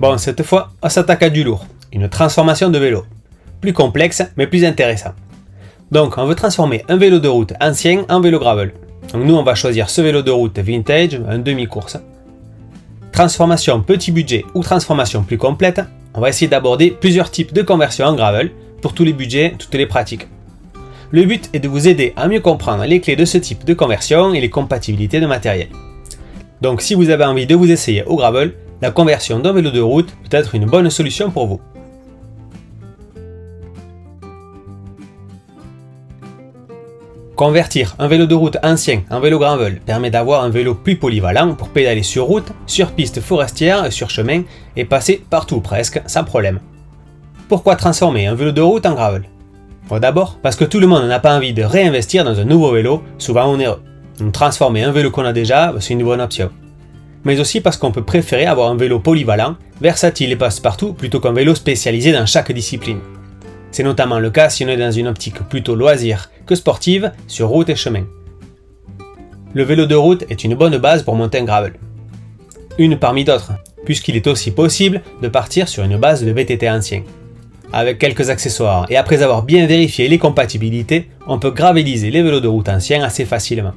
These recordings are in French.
Bon, cette fois, on s'attaque à du lourd, une transformation de vélo. Plus complexe, mais plus intéressant. Donc, on veut transformer un vélo de route ancien en vélo gravel. Donc nous, on va choisir ce vélo de route vintage, un demi-course. Transformation petit budget ou transformation plus complète, on va essayer d'aborder plusieurs types de conversion en gravel pour tous les budgets, toutes les pratiques. Le but est de vous aider à mieux comprendre les clés de ce type de conversion et les compatibilités de matériel. Donc si vous avez envie de vous essayer au gravel, la conversion d'un vélo de route peut être une bonne solution pour vous. Convertir un vélo de route ancien en vélo gravel permet d'avoir un vélo plus polyvalent pour pédaler sur route, sur piste forestière et sur chemin et passer partout presque sans problème. Pourquoi transformer un vélo de route en gravel? Bon, d'abord parce que tout le monde n'a pas envie de réinvestir dans un nouveau vélo, souvent onéreux. Donc transformer un vélo qu'on a déjà, c'est une bonne option. Mais aussi parce qu'on peut préférer avoir un vélo polyvalent, versatile et passe-partout plutôt qu'un vélo spécialisé dans chaque discipline. C'est notamment le cas si on est dans une optique plutôt loisir que sportive sur route et chemin. Le vélo de route est une bonne base pour monter un gravel. Une parmi d'autres, puisqu'il est aussi possible de partir sur une base de VTT ancien. Avec quelques accessoires et après avoir bien vérifié les compatibilités, on peut graveliser les vélos de route anciens assez facilement.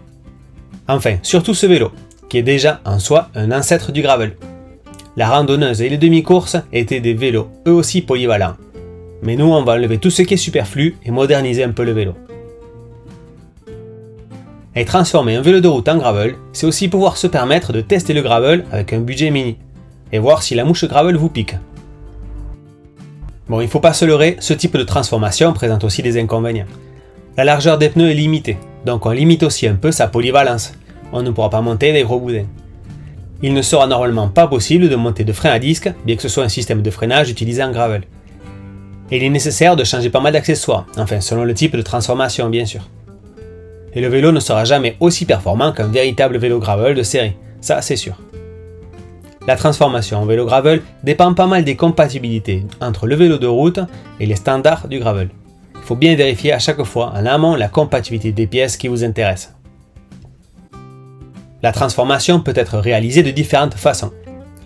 Enfin, surtout ce vélo, qui est déjà en soi un ancêtre du gravel. La randonneuse et les demi-courses étaient des vélos eux aussi polyvalents. Mais nous, on va enlever tout ce qui est superflu et moderniser un peu le vélo. Et transformer un vélo de route en gravel, c'est aussi pouvoir se permettre de tester le gravel avec un budget mini, et voir si la mouche gravel vous pique. Bon, il ne faut pas se leurrer, ce type de transformation présente aussi des inconvénients. La largeur des pneus est limitée, donc on limite aussi un peu sa polyvalence. On ne pourra pas monter des gros boudins. Il ne sera normalement pas possible de monter de frein à disque, bien que ce soit un système de freinage utilisé en gravel. Et il est nécessaire de changer pas mal d'accessoires, enfin selon le type de transformation bien sûr. Et le vélo ne sera jamais aussi performant qu'un véritable vélo gravel de série, ça c'est sûr. La transformation en vélo gravel dépend pas mal des compatibilités entre le vélo de route et les standards du gravel. Il faut bien vérifier à chaque fois en amont la compatibilité des pièces qui vous intéressent. La transformation peut être réalisée de différentes façons.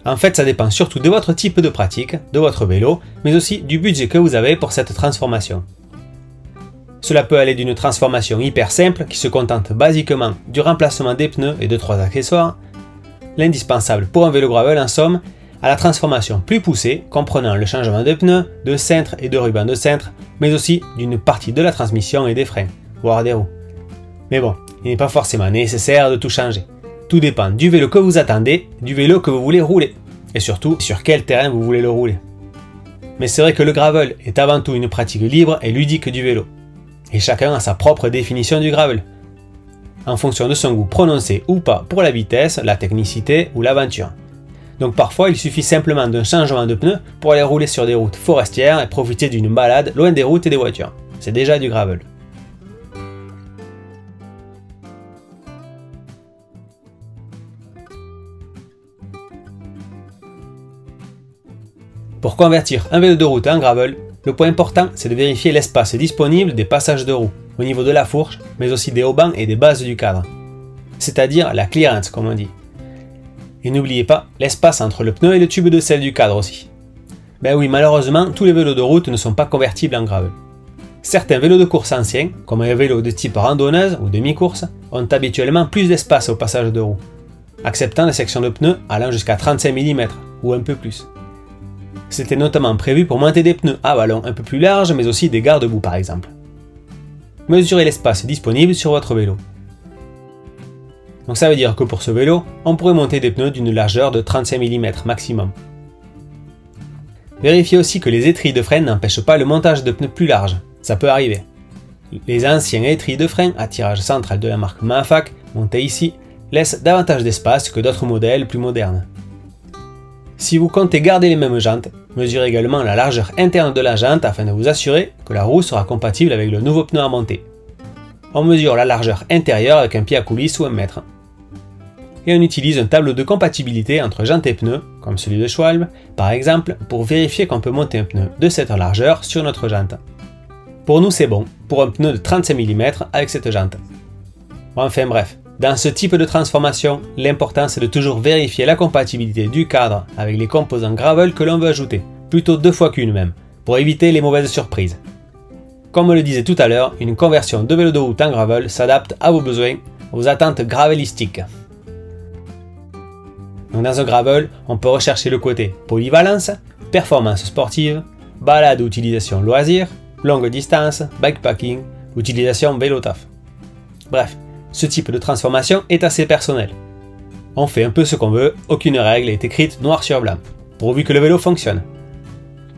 En fait, ça dépend surtout de votre type de pratique, de votre vélo, mais aussi du budget que vous avez pour cette transformation. Cela peut aller d'une transformation hyper simple qui se contente basiquement du remplacement des pneus et de 3 accessoires, l'indispensable pour un vélo gravel en somme, à la transformation plus poussée comprenant le changement de pneus, de cintre et de ruban de cintre, mais aussi d'une partie de la transmission et des freins, voire des roues. Mais bon, il n'est pas forcément nécessaire de tout changer. Tout dépend du vélo que vous attendez, du vélo que vous voulez rouler, et surtout sur quel terrain vous voulez le rouler. Mais c'est vrai que le gravel est avant tout une pratique libre et ludique du vélo. Et chacun a sa propre définition du gravel, en fonction de son goût prononcé ou pas pour la vitesse, la technicité ou l'aventure. Donc parfois il suffit simplement d'un changement de pneu pour aller rouler sur des routes forestières et profiter d'une balade loin des routes et des voitures. C'est déjà du gravel. Pour convertir un vélo de route en gravel, le point important c'est de vérifier l'espace disponible des passages de roues, au niveau de la fourche, mais aussi des haubans et des bases du cadre. C'est-à-dire la clearance comme on dit. Et n'oubliez pas l'espace entre le pneu et le tube de selle du cadre aussi. Ben oui, malheureusement, tous les vélos de route ne sont pas convertibles en gravel. Certains vélos de course anciens, comme un vélo de type randonneuse ou demi-course, ont habituellement plus d'espace au passage de roues, acceptant des sections de pneus allant jusqu'à 35 mm ou un peu plus. C'était notamment prévu pour monter des pneus à ballon un peu plus larges, mais aussi des garde-boue par exemple. Mesurez l'espace disponible sur votre vélo. Donc ça veut dire que pour ce vélo, on pourrait monter des pneus d'une largeur de 35 mm maximum. Vérifiez aussi que les étrilles de frein n'empêchent pas le montage de pneus plus larges, ça peut arriver. Les anciens étrilles de frein à tirage central de la marque Manfac, montés ici, laissent davantage d'espace que d'autres modèles plus modernes. Si vous comptez garder les mêmes jantes, mesurez également la largeur interne de la jante afin de vous assurer que la roue sera compatible avec le nouveau pneu à monter. On mesure la largeur intérieure avec un pied à coulisse ou un mètre. Et on utilise un tableau de compatibilité entre jantes et pneus, comme celui de Schwalbe, par exemple, pour vérifier qu'on peut monter un pneu de cette largeur sur notre jante. Pour nous c'est bon, pour un pneu de 35 mm avec cette jante. Enfin bref, Dans ce type de transformation, l'important c'est de toujours vérifier la compatibilité du cadre avec les composants gravel que l'on veut ajouter, plutôt 2 fois qu'une même, pour éviter les mauvaises surprises. Comme on le disait tout à l'heure, une conversion de vélo de route en gravel s'adapte à vos besoins, aux attentes gravelistiques. Donc dans un gravel, on peut rechercher le côté polyvalence, performance sportive, balade ou utilisation loisir, longue distance, bikepacking, utilisation vélo taf. Bref, ce type de transformation est assez personnel. On fait un peu ce qu'on veut, aucune règle est écrite noir sur blanc, pourvu que le vélo fonctionne.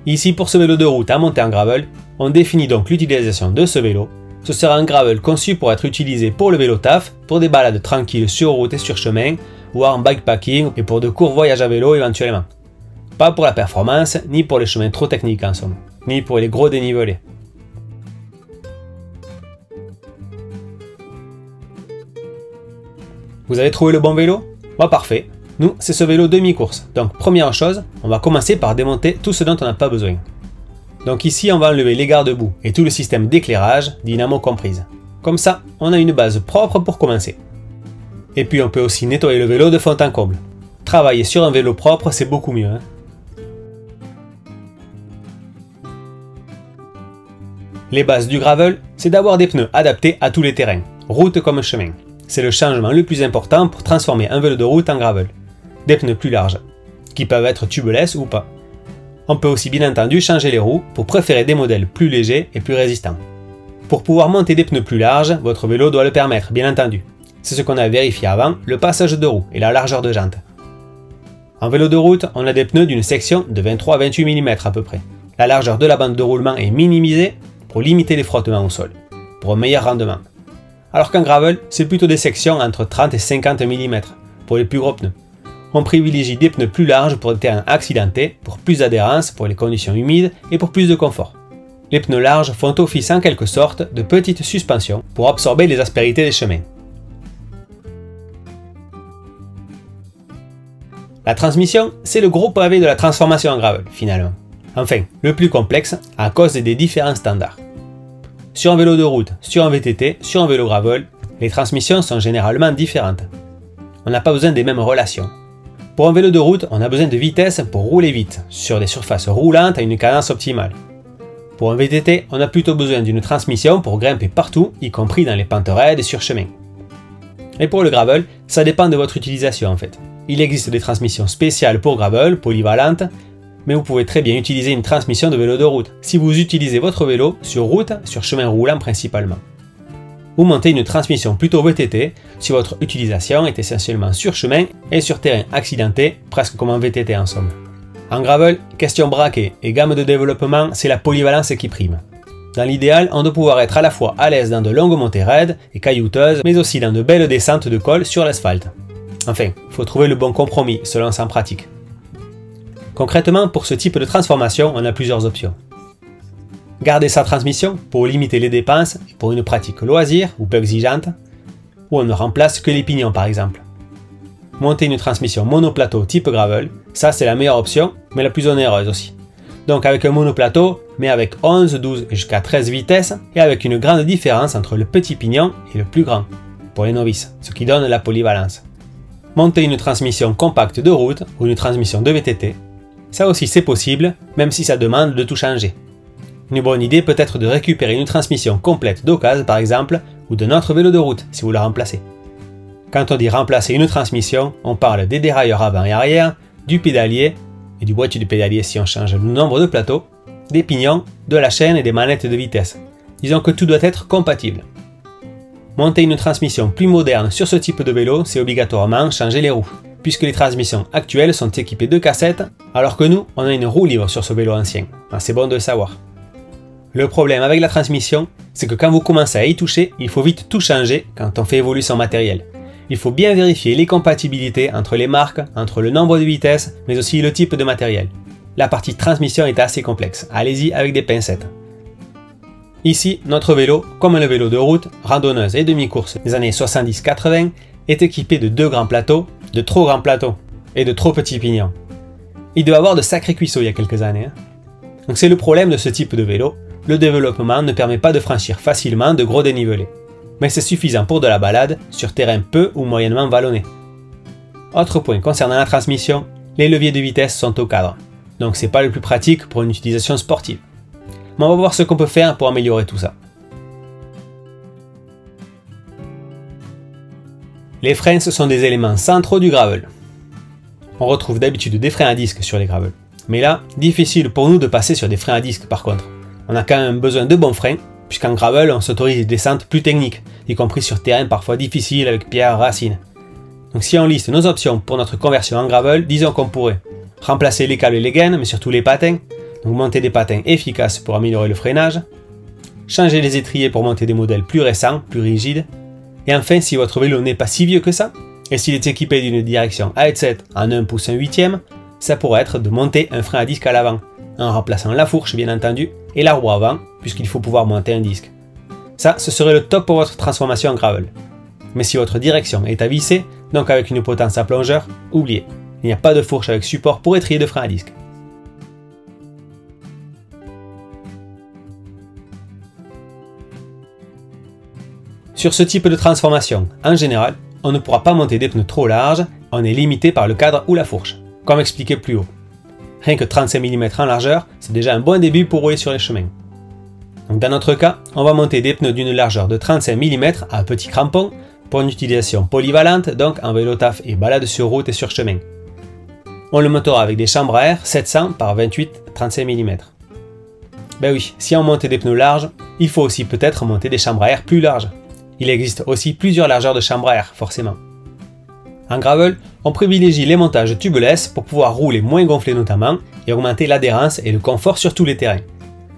Ici, pour ce vélo de route à monter en gravel, on définit donc l'utilisation de ce vélo. Ce sera un gravel conçu pour être utilisé pour le vélo taf, pour des balades tranquilles sur route et sur chemin, ou en bikepacking et pour de courts voyages à vélo éventuellement. Pas pour la performance, ni pour les chemins trop techniques en somme, ni pour les gros dénivelés. Vous avez trouvé le bon vélo? Bah parfait. Nous, c'est ce vélo demi-course. Donc première chose, on va commencer par démonter tout ce dont on n'a pas besoin. Donc ici, on va enlever les garde-boue et tout le système d'éclairage, dynamo comprise. Comme ça, on a une base propre pour commencer. Et puis on peut aussi nettoyer le vélo de fond en comble. Travailler sur un vélo propre, c'est beaucoup mieux. Les bases du gravel, c'est d'avoir des pneus adaptés à tous les terrains, route comme chemin. C'est le changement le plus important pour transformer un vélo de route en gravel. Des pneus plus larges, qui peuvent être tubeless ou pas. On peut aussi bien entendu changer les roues pour préférer des modèles plus légers et plus résistants. Pour pouvoir monter des pneus plus larges, votre vélo doit le permettre, bien entendu. C'est ce qu'on a vérifié avant, le passage de roues et la largeur de jante. En vélo de route, on a des pneus d'une section de 23 à 28 mm à peu près. La largeur de la bande de roulement est minimisée pour limiter les frottements au sol, pour un meilleur rendement. Alors qu'en gravel, c'est plutôt des sections entre 30 et 50 mm pour les plus gros pneus. On privilégie des pneus plus larges pour des terrains accidentés, pour plus d'adhérence, pour les conditions humides et pour plus de confort. Les pneus larges font office en quelque sorte de petites suspensions pour absorber les aspérités des chemins. La transmission, c'est le gros pavé de la transformation en gravel, finalement. Enfin, le plus complexe à cause des différents standards. Sur un vélo de route, sur un VTT, sur un vélo gravel, les transmissions sont généralement différentes. On n'a pas besoin des mêmes relations. Pour un vélo de route, on a besoin de vitesse pour rouler vite, sur des surfaces roulantes à une cadence optimale. Pour un VTT, on a plutôt besoin d'une transmission pour grimper partout, y compris dans les pentes raides et sur chemin. Et pour le gravel, ça dépend de votre utilisation en fait. Il existe des transmissions spéciales pour gravel, polyvalentes, mais vous pouvez très bien utiliser une transmission de vélo de route, si vous utilisez votre vélo sur route, sur chemin roulant principalement. Ou montez une transmission plutôt VTT, si votre utilisation est essentiellement sur chemin et sur terrain accidenté, presque comme un VTT en somme. En gravel, question braquet et gamme de développement, c'est la polyvalence qui prime. Dans l'idéal, on doit pouvoir être à la fois à l'aise dans de longues montées raides et caillouteuses, mais aussi dans de belles descentes de col sur l'asphalte. Enfin, il faut trouver le bon compromis selon sa pratique. Concrètement, pour ce type de transformation, on a plusieurs options. Garder sa transmission pour limiter les dépenses et pour une pratique loisir ou peu exigeante, ou on ne remplace que les pignons par exemple. Monter une transmission monoplateau type gravel, ça c'est la meilleure option, mais la plus onéreuse aussi. Donc avec un monoplateau, mais avec 11, 12 et jusqu'à 13 vitesses, et avec une grande différence entre le petit pignon et le plus grand, pour les novices, ce qui donne la polyvalence. Monter une transmission compacte de route ou une transmission de VTT, ça aussi c'est possible, même si ça demande de tout changer. Une bonne idée peut être de récupérer une transmission complète d'occasion par exemple, ou d'un autre vélo de route si vous la remplacez. Quand on dit remplacer une transmission, on parle des dérailleurs avant et arrière, du pédalier, et du boîtier du pédalier si on change le nombre de plateaux, des pignons, de la chaîne et des manettes de vitesse. Disons que tout doit être compatible. Monter une transmission plus moderne sur ce type de vélo, c'est obligatoirement changer les roues, puisque les transmissions actuelles sont équipées de cassettes, alors que nous, on a une roue libre sur ce vélo ancien. C'est bon de le savoir. Le problème avec la transmission, c'est que quand vous commencez à y toucher, il faut vite tout changer quand on fait évoluer son matériel. Il faut bien vérifier les compatibilités entre les marques, entre le nombre de vitesses, mais aussi le type de matériel. La partie transmission est assez complexe, allez-y avec des pincettes. Ici, notre vélo, comme le vélo de route, randonneuse et demi-course des années 70-80, est équipé de 2 grands plateaux, de trop grands plateaux et de trop petits pignons. Il doit avoir de sacrés cuisseaux il y a quelques années. Donc c'est le problème de ce type de vélo, le développement ne permet pas de franchir facilement de gros dénivelés. mais c'est suffisant pour de la balade sur terrain peu ou moyennement vallonné. Autre point concernant la transmission, les leviers de vitesse sont au cadre, donc c'est pas le plus pratique pour une utilisation sportive. Mais on va voir ce qu'on peut faire pour améliorer tout ça. Les freins, ce sont des éléments centraux du gravel. On retrouve d'habitude des freins à disque sur les gravels. Mais là, difficile pour nous de passer sur des freins à disque par contre. On a quand même besoin de bons freins, puisqu'en gravel, on s'autorise des descentes plus techniques, y compris sur terrain parfois difficile avec pierres, racines. Donc si on liste nos options pour notre conversion en gravel, disons qu'on pourrait remplacer les câbles et les gaines, mais surtout les patins, donc monter des patins efficaces pour améliorer le freinage, changer les étriers pour monter des modèles plus récents, plus rigides, et enfin si votre vélo n'est pas si vieux que ça, et s'il est équipé d'une direction A7 en 1 pouce 1/8, ça pourrait être de monter un frein à disque à l'avant, en remplaçant la fourche bien entendu, et la roue avant, puisqu'il faut pouvoir monter un disque. Ça, ce serait le top pour votre transformation en gravel. Mais si votre direction est à visser, donc avec une potence à plongeur, oubliez, il n'y a pas de fourche avec support pour étrier de frein à disque. Sur ce type de transformation, en général, on ne pourra pas monter des pneus trop larges, on est limité par le cadre ou la fourche, comme expliqué plus haut. Rien que 35 mm en largeur, c'est déjà un bon début pour rouler sur les chemins. Donc dans notre cas, on va monter des pneus d'une largeur de 35 mm à petit crampon pour une utilisation polyvalente, donc en vélo taf et balade sur route et sur chemin. On le montera avec des chambres à air 700 par 28-35 mm. Ben oui, si on monte des pneus larges, il faut aussi peut-être monter des chambres à air plus larges. Il existe aussi plusieurs largeurs de chambres à air, forcément. En gravel, on privilégie les montages tubeless pour pouvoir rouler moins gonflé notamment et augmenter l'adhérence et le confort sur tous les terrains.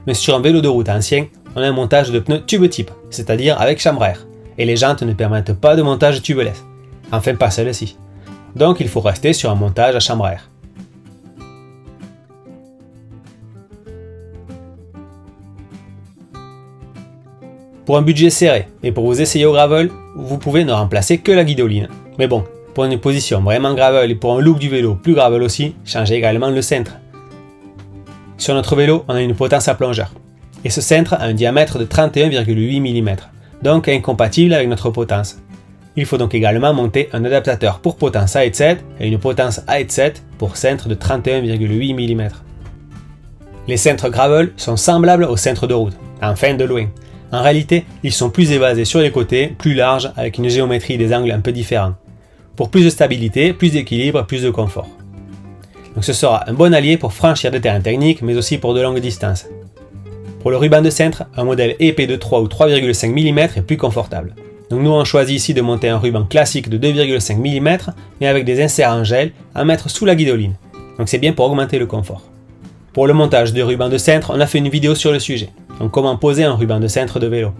Mais sur un vélo de route ancien, on a un montage de pneus tube type, c'est-à-dire avec chambre à air, et les jantes ne permettent pas de montage tubeless. Enfin pas celle-ci. Donc il faut rester sur un montage à chambre à air. Pour un budget serré et pour vous essayer au gravel, vous pouvez ne remplacer que la guidoline. Mais bon, pour une position vraiment gravel et pour un look du vélo plus gravel aussi, changez également le cintre. Sur notre vélo, on a une potence à plongeur. Et ce cintre a un diamètre de 31,8 mm, donc incompatible avec notre potence. Il faut donc également monter un adaptateur pour potence A7 et une potence A7 pour cintre de 31,8 mm. Les cintres gravel sont semblables aux cintres de route, enfin de loin. En réalité, ils sont plus évasés sur les côtés, plus larges, avec une géométrie des angles un peu différente. Pour plus de stabilité, plus d'équilibre, plus de confort. Donc ce sera un bon allié pour franchir des terrains techniques, mais aussi pour de longues distances. Pour le ruban de cintre, un modèle épais de 3 ou 3,5 mm est plus confortable. Donc nous on choisit ici de monter un ruban classique de 2,5 mm, mais avec des inserts en gel à mettre sous la guidoline. Donc c'est bien pour augmenter le confort. Pour le montage de ruban de cintre, on a fait une vidéo sur le sujet. Donc comment poser un ruban de cintre de vélo.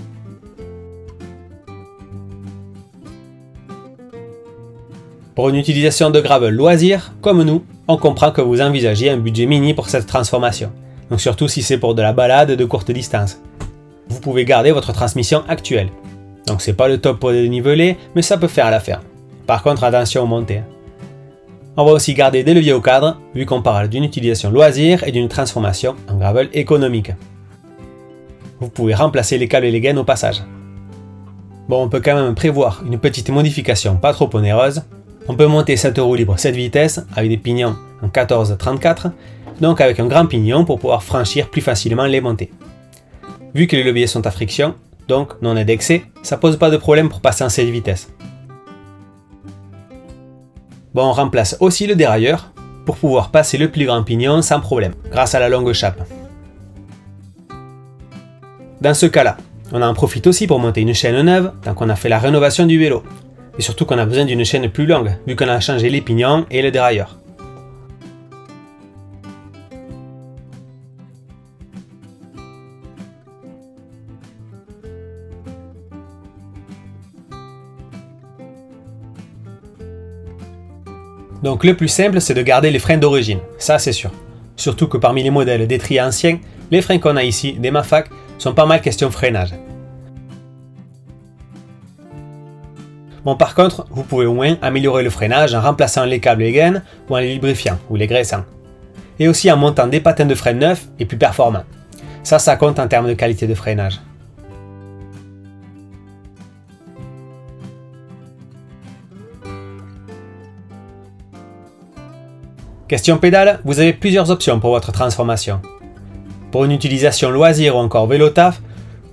Pour une utilisation de gravel loisir, comme nous, on comprend que vous envisagez un budget mini pour cette transformation. Donc surtout si c'est pour de la balade de courte distance. Vous pouvez garder votre transmission actuelle. Donc c'est pas le top pour des dénivelés, mais ça peut faire l'affaire. Par contre attention aux montées. On va aussi garder des leviers au cadre, vu qu'on parle d'une utilisation loisir et d'une transformation en gravel économique. Vous pouvez remplacer les câbles et les gaines au passage. Bon, on peut quand même prévoir une petite modification pas trop onéreuse. On peut monter cette roue libre 7 vitesses avec des pignons en 14-34, donc avec un grand pignon pour pouvoir franchir plus facilement les montées. Vu que les leviers sont à friction, donc non indexés, ça pose pas de problème pour passer en 7 vitesses. Bon, on remplace aussi le dérailleur pour pouvoir passer le plus grand pignon sans problème, grâce à la longue chape. Dans ce cas-là, on en profite aussi pour monter une chaîne neuve tant qu'on a fait la rénovation du vélo. Et surtout qu'on a besoin d'une chaîne plus longue, vu qu'on a changé les pignons et le dérailleur. Donc le plus simple, c'est de garder les freins d'origine, ça c'est sûr. Surtout que parmi les modèles d'étriers anciens, les freins qu'on a ici, des Mafac, sont pas mal question freinage. Bon, par contre, vous pouvez au moins améliorer le freinage en remplaçant les câbles et les gaines ou en les lubrifiant ou les graissant. Et aussi en montant des patins de frein neufs et plus performants. Ça compte en termes de qualité de freinage. Question pédale, vous avez plusieurs options pour votre transformation. Pour une utilisation loisir ou encore vélo taf,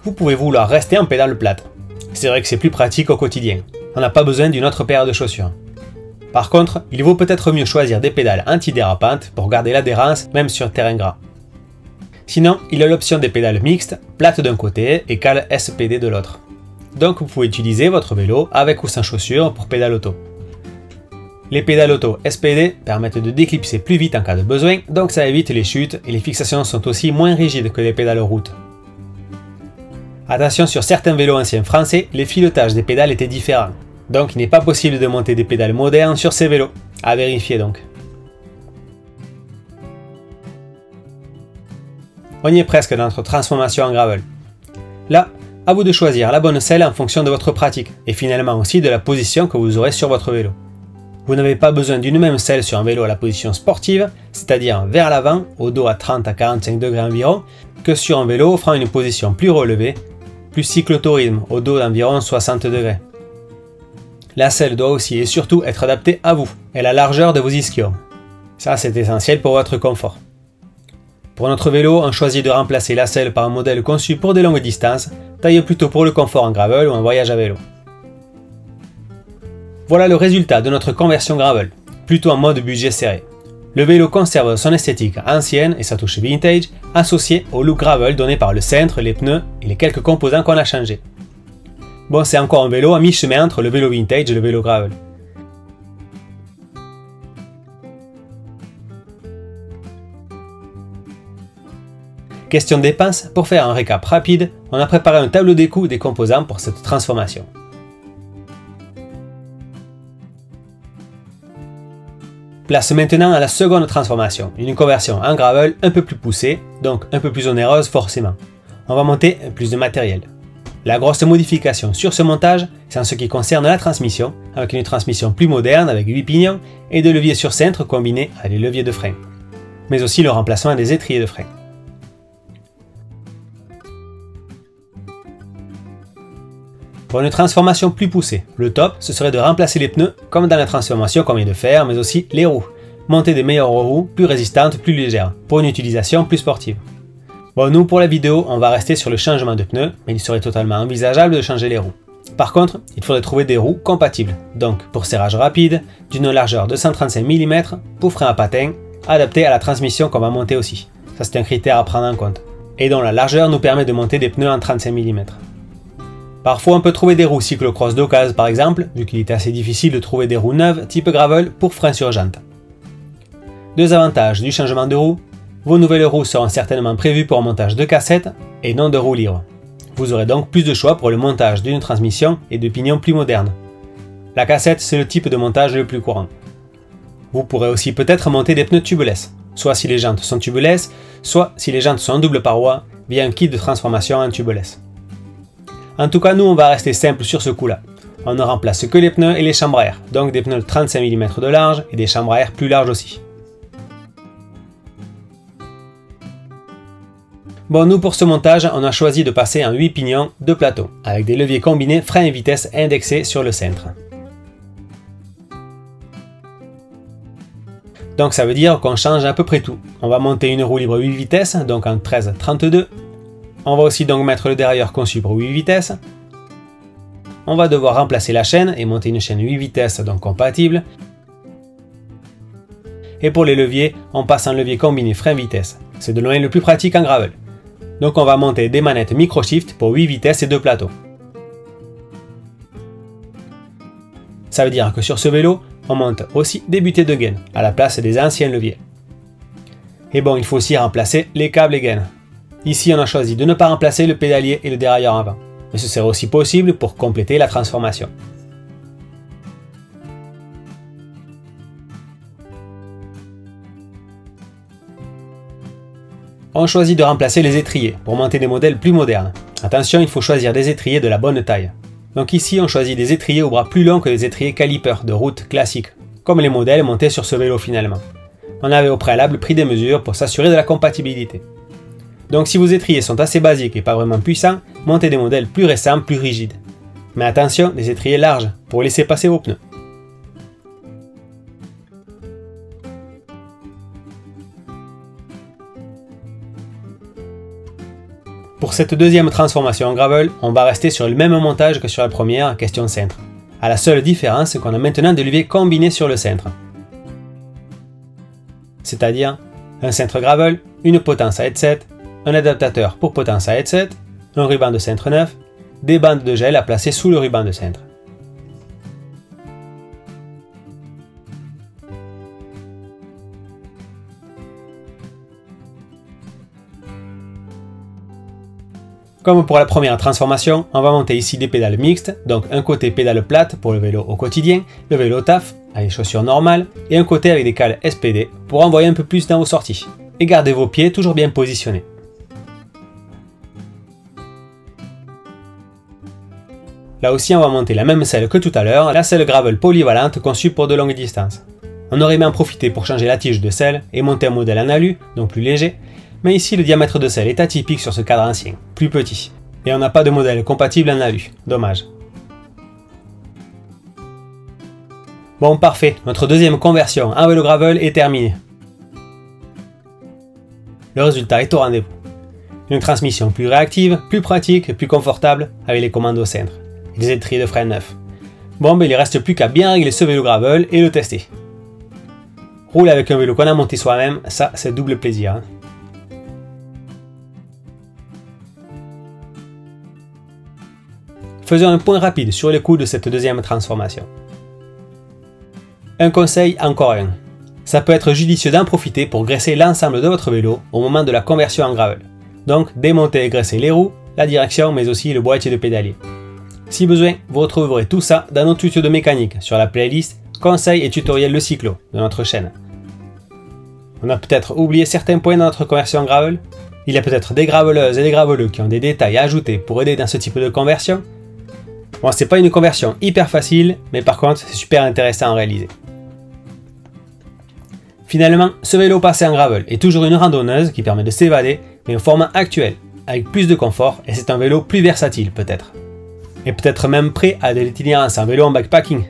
vous pouvez vouloir rester en pédale plate. C'est vrai que c'est plus pratique au quotidien. On n'a pas besoin d'une autre paire de chaussures. Par contre, il vaut peut-être mieux choisir des pédales antidérapantes pour garder l'adhérence même sur terrain gras. Sinon, il y a l'option des pédales mixtes, plates d'un côté et cale SPD de l'autre. Donc vous pouvez utiliser votre vélo avec ou sans chaussures pour pédale auto. Les pédales auto SPD permettent de déclipser plus vite en cas de besoin, donc ça évite les chutes et les fixations sont aussi moins rigides que les pédales route. Attention, sur certains vélos anciens français, les filetages des pédales étaient différents, donc il n'est pas possible de monter des pédales modernes sur ces vélos. À vérifier donc. On y est presque dans notre transformation en gravel. Là, à vous de choisir la bonne selle en fonction de votre pratique, et finalement aussi de la position que vous aurez sur votre vélo. Vous n'avez pas besoin d'une même selle sur un vélo à la position sportive, c'est-à-dire vers l'avant, au dos à 30 à 45 degrés environ, que sur un vélo offrant une position plus relevée, plus cyclotourisme, au dos d'environ 60 degrés. La selle doit aussi et surtout être adaptée à vous et la largeur de vos ischions. Ça, c'est essentiel pour votre confort. Pour notre vélo, on choisit de remplacer la selle par un modèle conçu pour des longues distances, taillé plutôt pour le confort en gravel ou en voyage à vélo. Voilà le résultat de notre conversion gravel, plutôt en mode budget serré. Le vélo conserve son esthétique ancienne et sa touche vintage, associée au look gravel donné par le cintre, les pneus et les quelques composants qu'on a changés. Bon, c'est encore un vélo à mi-chemin entre le vélo vintage et le vélo gravel. Question de dépenses, pour faire un récap rapide, on a préparé un tableau des coûts des composants pour cette transformation. Place maintenant à la seconde transformation, une conversion en gravel un peu plus poussée, donc un peu plus onéreuse forcément. On va monter plus de matériel. La grosse modification sur ce montage, c'est en ce qui concerne la transmission, avec une transmission plus moderne avec 8 pignons et des leviers sur cintre combinés à des leviers de frein, mais aussi le remplacement des étriers de frein. Pour une transformation plus poussée, le top, ce serait de remplacer les pneus comme dans la transformation qu'on vient de faire, mais aussi les roues. Monter des meilleures roues, plus résistantes, plus légères, pour une utilisation plus sportive. Bon, nous pour la vidéo, on va rester sur le changement de pneus, mais il serait totalement envisageable de changer les roues. Par contre, il faudrait trouver des roues compatibles, donc pour serrage rapide, d'une largeur de 135 mm, pour frein à patins, adapté à la transmission qu'on va monter aussi. Ça c'est un critère à prendre en compte. Et dont la largeur nous permet de monter des pneus en 35 mm. Parfois on peut trouver des roues cyclocross d'occasion par exemple, vu qu'il est assez difficile de trouver des roues neuves type gravel pour frein sur jante. Deux avantages du changement de roue, vos nouvelles roues seront certainement prévues pour un montage de cassette et non de roues libres. Vous aurez donc plus de choix pour le montage d'une transmission et de pignons plus modernes. La cassette c'est le type de montage le plus courant. Vous pourrez aussi peut-être monter des pneus tubeless, soit si les jantes sont tubeless, soit si les jantes sont en double paroi via un kit de transformation en tubeless. En tout cas, nous, on va rester simple sur ce coup-là. On ne remplace que les pneus et les chambres à air, donc des pneus de 35 mm de large et des chambres à air plus larges aussi. Bon, nous, pour ce montage, on a choisi de passer en 8 pignons de plateau, avec des leviers combinés frein et vitesse indexés sur le cintre. Donc ça veut dire qu'on change à peu près tout. On va monter une roue libre 8 vitesses, donc en 13-32. On va aussi donc mettre le dérailleur conçu pour 8 vitesses. On va devoir remplacer la chaîne et monter une chaîne 8 vitesses donc compatible. Et pour les leviers, on passe en levier combiné frein-vitesse. C'est de loin le plus pratique en gravel. Donc on va monter des manettes micro-shift pour 8 vitesses et 2 plateaux. Ça veut dire que sur ce vélo, on monte aussi des butées de gaine à la place des anciens leviers. Et bon, il faut aussi remplacer les câbles et gaines. Ici, on a choisi de ne pas remplacer le pédalier et le dérailleur avant, mais ce serait aussi possible pour compléter la transformation. On choisit de remplacer les étriers pour monter des modèles plus modernes. Attention, il faut choisir des étriers de la bonne taille. Donc ici, on choisit des étriers aux bras plus longs que les étriers calipers de route classiques, comme les modèles montés sur ce vélo finalement. On avait au préalable pris des mesures pour s'assurer de la compatibilité. Donc si vos étriers sont assez basiques et pas vraiment puissants, montez des modèles plus récents, plus rigides. Mais attention, des étriers larges pour laisser passer vos pneus. Pour cette deuxième transformation en gravel, on va rester sur le même montage que sur la première, question cintre. À la seule différence qu'on a maintenant des leviers combinés sur le cintre. C'est-à-dire un cintre gravel, une potence à headset, un adaptateur pour potence à headset, un ruban de cintre neuf, des bandes de gel à placer sous le ruban de cintre. Comme pour la première transformation, on va monter ici des pédales mixtes, donc un côté pédale plate pour le vélo au quotidien, le vélo taf avec chaussures normales, et un côté avec des cales SPD pour envoyer un peu plus dans vos sorties. Et gardez vos pieds toujours bien positionnés. Là aussi on va monter la même selle que tout à l'heure, la selle gravel polyvalente conçue pour de longues distances. On aurait aimé en profiter pour changer la tige de selle et monter un modèle en alu, donc plus léger, mais ici le diamètre de selle est atypique sur ce cadre ancien, plus petit, et on n'a pas de modèle compatible en alu, dommage. Bon parfait, notre deuxième conversion en vélo gravel est terminée. Le résultat est au rendez-vous. Une transmission plus réactive, plus pratique, plus confortable, avec les commandes au cintre, et des étriers de frein neufs. Bon ben il ne reste plus qu'à bien régler ce vélo gravel et le tester. Rouler avec un vélo qu'on a monté soi-même, ça c'est double plaisir. Hein. Faisons un point rapide sur les coûts de cette deuxième transformation. Un conseil, encore un. Ça peut être judicieux d'en profiter pour graisser l'ensemble de votre vélo au moment de la conversion en gravel. Donc démonter et graisser les roues, la direction mais aussi le boîtier de pédalier. Si besoin, vous retrouverez tout ça dans nos tutos de mécanique sur la playlist Conseils et tutoriels de cyclo de notre chaîne. On a peut-être oublié certains points dans notre conversion en gravel. Il y a peut-être des graveleuses et des graveleux qui ont des détails à ajouter pour aider dans ce type de conversion. Bon, c'est pas une conversion hyper facile, mais par contre, c'est super intéressant à réaliser. Finalement, ce vélo passé en gravel est toujours une randonneuse qui permet de s'évader, mais au format actuel, avec plus de confort, et c'est un vélo plus versatile peut-être. Et peut-être même prêt à de l'itinérance en vélo en backpacking.